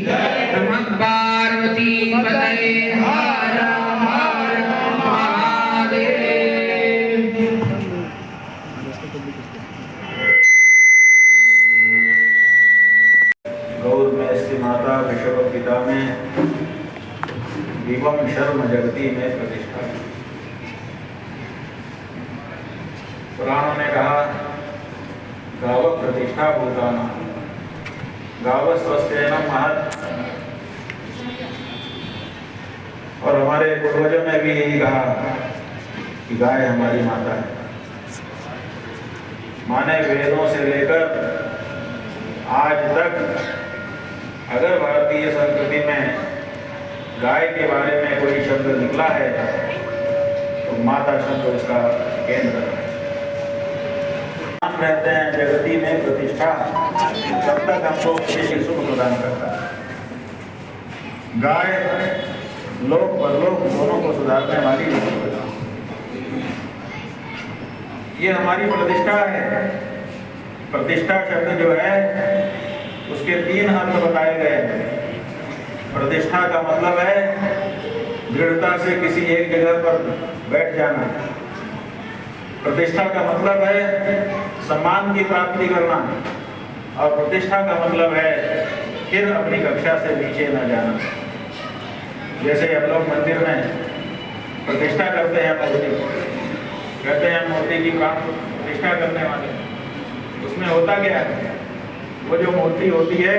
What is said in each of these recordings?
नमः पार्वती पतये हर हर महादेव। गौर में स्थित माता विश्व पिता में दिवम शर्म जगती में प्रतिष्ठा। पुराणों ने कहा गाव प्रतिष्ठा भूताना गाव स्वस्थेन महत्, और हमारे पूर्वजों ने भी यही कहा कि गाय हमारी माता है। माने वेदों से लेकर आज तक अगर भारतीय संस्कृति में गाय के बारे में कोई शब्द निकला है तो माता शब्द उसका केंद्र है। हम रहते हैं जगती में प्रतिष्ठा, तब तक हमको विशेष सुख प्रदान करता है। गाय लोक परलोक दोनों को सुधारने वाली है। ये हमारी प्रतिष्ठा है। प्रतिष्ठा शब्द जो है उसके 3 अर्थ बताए गए हैं। प्रतिष्ठा का मतलब है दृढ़ता से किसी एक जगह पर बैठ जाना। प्रतिष्ठा का मतलब है सम्मान की प्राप्ति करना, और प्रतिष्ठा का मतलब है फिर अपनी कक्षा से नीचे न जाना। जैसे हम लोग मंदिर में प्रतिष्ठा करते हैं मूर्ति, कहते हैं मूर्ति की प्रतिष्ठा करने वाले। उसमें होता क्या है, वो जो मूर्ति होती है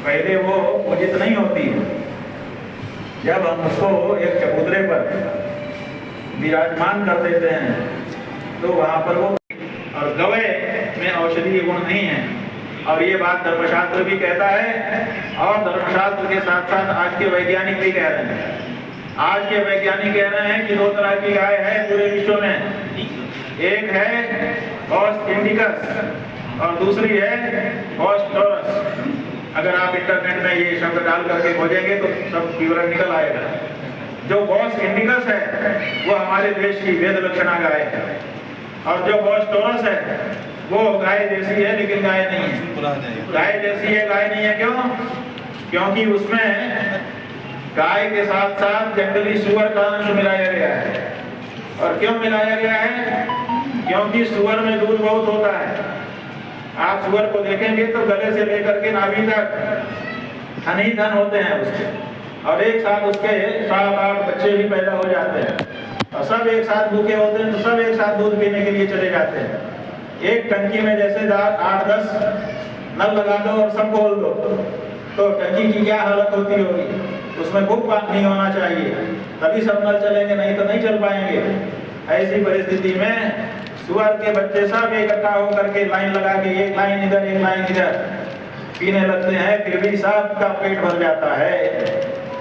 पहले वो उचित नहीं होती है। जब हम उसको एक चबूतरे पर विराजमान कर देते हैं तो वहाँ पर वो, और गवे में औषधीय गुण नहीं है। और ये बात धर्मशास्त्र भी कहता है, और धर्मशास्त्र के साथ साथ आज के वैज्ञानिक भी कह रहे हैं। आज के वैज्ञानिक कह रहे हैं कि 2 तरह की गाय है पूरे विश्व में। एक है हॉर्स इंडिकस और दूसरी है हॉर्स टॉरस। अगर आप इंटरनेट में ये शब्द डाल करके खोजेंगे तो सब विवरण निकल आएगा। जो हॉर्स इंडिकस है वो हमारे देश की वेद लक्षणा गाय है, और जो हॉर्स टॉरस है वो गाय जैसी है लेकिन गाय नहीं है। गाय जैसी है, गाय नहीं है। क्यों? क्योंकि उसमें गाय के साथ साथ जंगली सुअर का अंश मिलाया गया है। और क्यों मिलाया गया है? क्योंकि सुअर में दूध बहुत होता है। आप सुअर को देखेंगे तो गले से लेकर के नाभि तक धन ही धन होते हैं उसके, और एक साथ उसके 7-8 बच्चे भी पैदा हो जाते हैं, और सब एक साथ भूखे होते हैं तो सब एक साथ दूध पीने के लिए चले जाते हैं। एक टंकी में जैसे 8-10 नल लगा दो और सब खोल दो तो टंकी की क्या हालत होती होगी। उसमें खूब पानी होना चाहिए तभी सब नल चलेंगे, नहीं तो नहीं चल पाएंगे। ऐसी परिस्थिति में सुअर के बच्चे सब इकट्ठा होकर के लाइन लगा के एक लाइन इधर एक लाइन इधर पीने लगते हैं, फिर भी सबका पेट भर जाता है।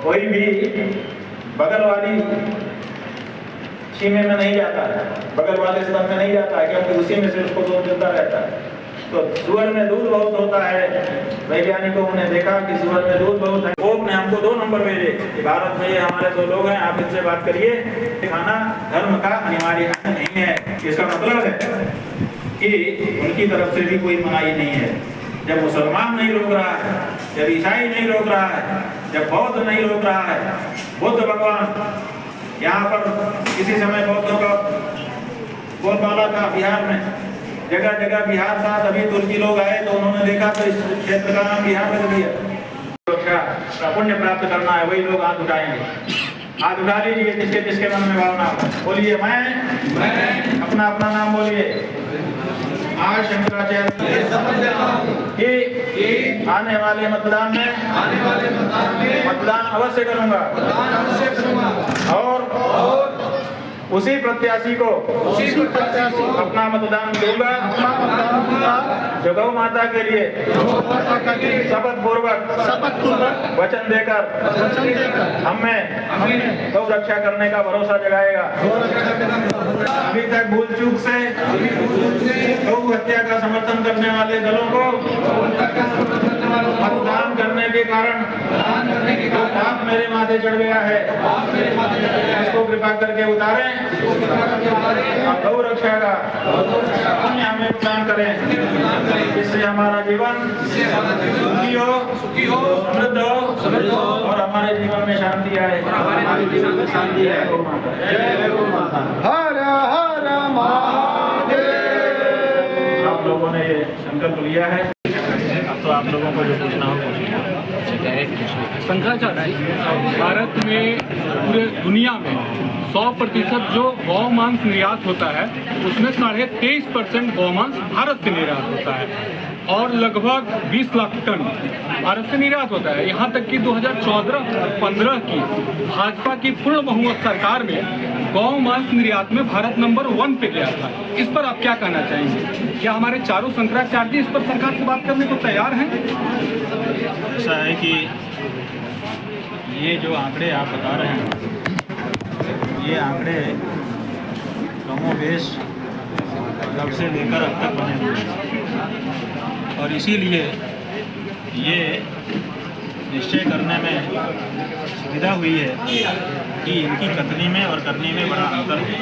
कोई भी बगल वाली छीमे में नहीं जाता है, बगल वाले स्तन में नहीं जाता है, क्योंकि उसी में से उसको दूध मिलता रहता है। तो सुअर में दूध बहुत होता है। वैज्ञानिकों ने देखा कि सुअर में दूध बहुत है। पोप ने हमको 2 नंबर भेजे कि भारत में ये हमारे 2 लोग हैं, आप इनसे बात करिए। खाना धर्म का अनिवार्य नहीं है। इसका मतलब है कि उनकी तरफ से भी कोई मनाही नहीं है। जब मुसलमान नहीं रोक रहा है, जब ईसाई नहीं रोक रहा है, जब बौद्ध नहीं रोक रहा है, बुद्ध भगवान यहाँ पर किसी समय बौद्धों का बोलबाला था बिहार में, जगह जगह बिहार था। तभी तुर्की लोग आए तो उन्होंने देखा तो इस क्षेत्र का नाम बिहार रख दिया। सुरक्षा का पुण्य प्राप्त करना है, वही लोग हाथ उठाएंगे। हाथ उठा लीजिए जिसके जिसके मन में भावना हो। बोलिए मैं अपना अपना नाम बोलिए। आज शंकराचार्य कि आने वाले मतदान में मतदान अवश्य करूंगा, और उसी प्रत्याशी को अपना मतदान दूंगा जो गौ माता के लिए शपथ पूर्वक वचन देकर हमें गौ रक्षा करने का भरोसा जगाएगा। अभी तक भूल चूक से गौ हत्या का समर्थन करने वाले दलों को मतदान करने के कारण जो पाप मेरे माथे चढ़ गया है इसको कृपा करके उतारें और गौ रक्षा का पुण्य हमें प्रदान करें, इससे हमारा जीवन सुखी हो, समृद्ध हो और हमारे जीवन में शांति आए। शांति है। हर हर महादेव। आप लोगों ने ये संकल्प लिया है, अब तो आप लोगों को जो पूछना हो शंकराचार्य, भारत में पूरे दुनिया में 100% जो गौ मांस निर्यात होता है उसमें 23.5% गौ मांस भारत से निर्यात होता है और लगभग 20 लाख टन भारत से निर्यात होता है। यहाँ तक कि 2014-15 की भाजपा की पूर्ण बहुमत सरकार में गौ मांस निर्यात में भारत नंबर 1 पे गया था। इस पर आप क्या कहना चाहेंगे? क्या हमारे चारों शंकराचार्य इस पर सरकार से बात करने को तैयार हैं? ऐसा है कि ये जो आंकड़े आप बता रहे हैं, ये आंकड़े कमोबेश कब से लेकर अब तक बने हुए हैं और इसीलिए ये निश्चय करने में सुविधा हुई है कि इनकी कथनी में और करनी में बड़ा अंतर है।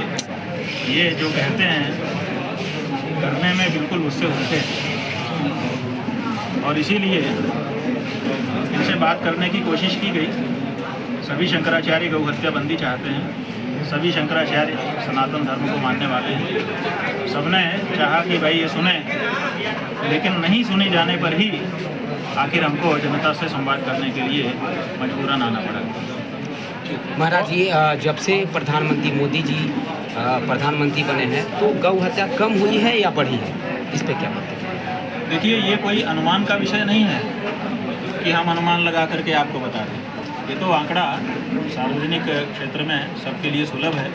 ये जो कहते हैं करने में बिल्कुल उससे उल्टे हैं और इसीलिए इनसे बात करने की कोशिश की गई। सभी शंकराचार्य गौ हत्या बंदी चाहते हैं, सभी शंकराचार्य सनातन धर्म को मानने वाले हैं। सबने चाहा कि भाई ये सुने, लेकिन नहीं सुने जाने पर ही आखिर हमको जनता से संवाद करने के लिए मजबूरन आना पड़ा। महाराज, ये जब से प्रधानमंत्री मोदी जी प्रधानमंत्री बने हैं तो गौ हत्या कम हुई है या बढ़ी है? इस पे क्या बताते हैं? देखिए, ये कोई अनुमान का विषय नहीं है कि हम अनुमान लगा करके आपको बता दें। ये तो आंकड़ा सार्वजनिक क्षेत्र में सबके लिए सुलभ है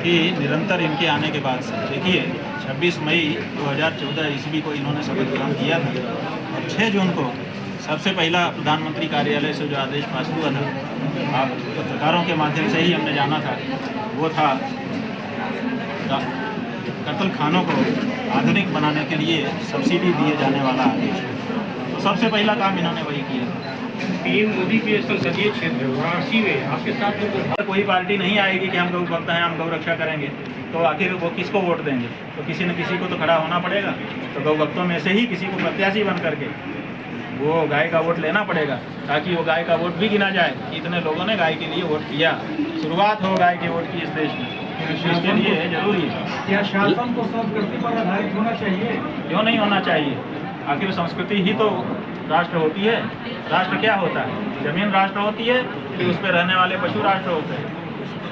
कि निरंतर इनके आने के बाद से देखिए 26 मई 2014 ईस्वी को इन्होंने शपथ ग्रहण किया था और 6 जून को सबसे पहला प्रधानमंत्री कार्यालय से जो आदेश पास हुआ था, आप पत्रकारों के माध्यम से ही हमने जाना था, वो था कत्ल खानों को आधुनिक बनाने के लिए सब्सिडी दिए जाने वाला आदेश। तो सबसे पहला काम इन्होंने वही किया। पीएम मोदी के संसदीय क्षेत्र वाराणसी में आपके साथ अगर कोई पार्टी नहीं आएगी कि हम गौ भक्त हैं, हम गौ रक्षा करेंगे, तो आखिर वो किसको वोट देंगे? तो किसी न किसी को तो खड़ा होना पड़ेगा। तो गौ भक्तों में से ही किसी को प्रत्याशी बन करके वो गाय का वोट लेना पड़ेगा, ताकि वो गाय का वोट भी गिना जाए। इतने लोगों ने गाय के लिए वोट किया, शुरुआत हो गाय के वोट की इस देश में, इसके लिए जरूरी है। क्या शासन को संस्कृति पर आधारित होना चाहिए? क्यों नहीं होना चाहिए? आखिर संस्कृति ही तो राष्ट्र होती है। राष्ट्र क्या होता है? जमीन राष्ट्र होती है कि उस पर रहने वाले पशु राष्ट्र होते हैं,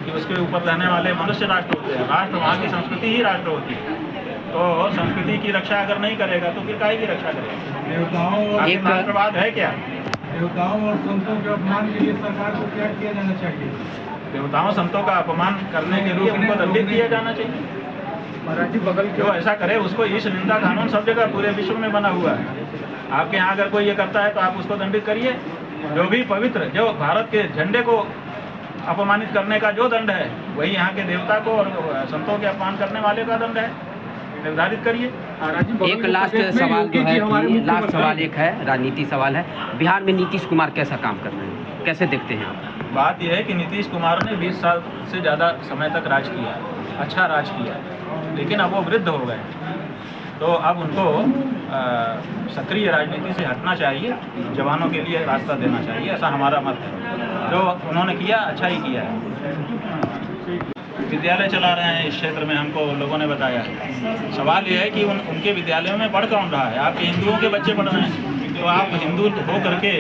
कि उसके ऊपर रहने वाले मनुष्य राष्ट्र होते हैं? राष्ट्र, वहाँ की संस्कृति ही राष्ट्र होती है। तो संस्कृति की रक्षा अगर नहीं करेगा तो फिर काहे की रक्षा करेगा? देवताओं राष्ट्रवाद है क्या? देवताओं और संतों के अपमान के लिए सरकार को क्या किया जाना चाहिए? देवताओं संतों का अपमान करने के लिए उनको दंडित किया जाना चाहिए। जो ऐसा करे उसको ईश निंदा कानून सब जगह पूरे विश्व में बना हुआ है। आपके यहाँ अगर कोई ये करता है तो आप उसको दंडित करिए। जो भी पवित्र, जो भारत के झंडे को अपमानित करने का जो दंड है, वही यहाँ के देवता को और संतों के अपमान करने वाले का दंड है, निर्धारित करिए। एक लास्ट सवाल जो है कि लास्ट सवाल एक है, राजनीति सवाल है। बिहार में नीतीश कुमार कैसा काम कर रहे हैं, कैसे देखते हैं आप? बात यह है कि नीतीश कुमार ने 20 साल से ज़्यादा समय तक राज किया, अच्छा राज किया, लेकिन अब वो वृद्ध हो गए, तो अब उनको सक्रिय राजनीति से हटना चाहिए, जवानों के लिए रास्ता देना चाहिए, ऐसा हमारा मत है। जो उन्होंने किया अच्छा ही किया है। विद्यालय चला रहे हैं इस क्षेत्र में, हमको लोगों ने बताया। सवाल यह है कि उनके विद्यालयों में पढ़ कौन रहा है? आपके हिंदुओं के बच्चे पढ़ रहे हैं, तो आप हिंदू हो करके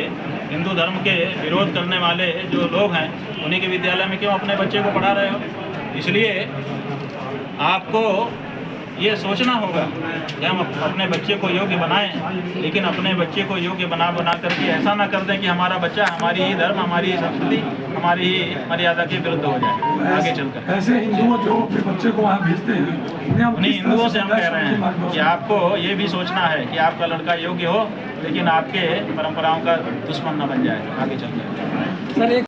हिंदू धर्म के विरोध करने वाले जो लोग हैं उन्हीं के विद्यालय में क्यों अपने बच्चे को पढ़ा रहे हो? इसलिए आपको ये सोचना होगा कि हम अपने बच्चे को योग्य बनाएं, लेकिन अपने बच्चे को योग्य बना करके ऐसा ना कर दें कि हमारा बच्चा हमारी ही धर्म, हमारी ही संस्कृति, हमारी ही मर्यादा के विरुद्ध हो जाए आगे चलकर। ऐसे हिंदुओं जो अपने बच्चे को वहाँ भेजते हैं, उन्हीं हिंदुओं से हम कह रहे हैं कि आपको ये भी सोचना है कि आपका लड़का योग्य हो, लेकिन आपके परंपराओं का दुश्मन न बन जाए आगे चलकर।